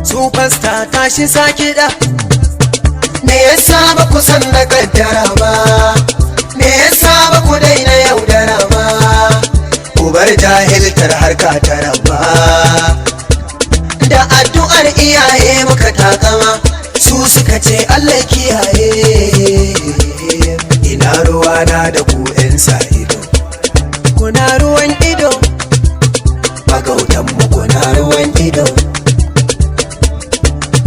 Superstar tashi sa kiɗa. Me yasa ba ku san da kaddara ba? Me yasa ba ku daina yaudara ba? Ku bar jahiltar harka ta rabba. Da addu'ar iyaye muka takama, su suka ce Allah kiyaye. Ina ruwana da ku 'yan sa ido, kuna ruwan ido. Magautanmu kuna ruwan ido,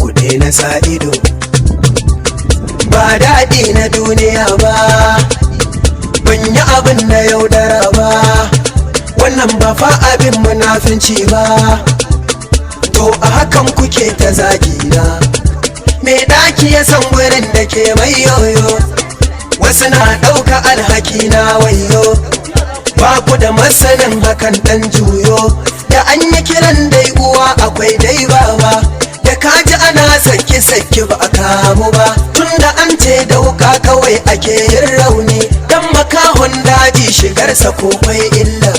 ku daina sa ido. Ba daɗi na duniya ba, ban yi abin na yaudara ba. Wannan ba fa abin munafinci ba, to a hakan kuke ta zagina. Me ɗaki ya san wurin da ke mai yoyo, wasu na ɗauka alhaki na wayo. Ba ku da masanin hakan ɗan juyo, da an yi kiran dai uwa akwai dai baba. Da kaji ana sake-sake ba a kamu ba, tunda an ce da wuka kawai ake yin rauni. Dan makahon daji shigarsa ko kwai illa,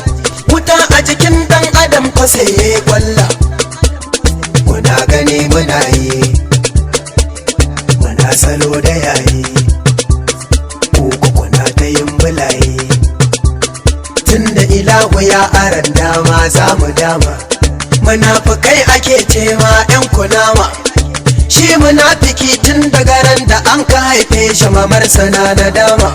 wuta a jikin ɗan adam ko sai ya kwalla. Kuna gani muna yi, muna salo da yayi, kuku kuna ta yin bulaye. Tunda ilahu ya aran dama za mu dama, munafukai ake ce ma 'yan kunama. Shi munafiki tun daga ran da an ka haife shi mamarsa na dama.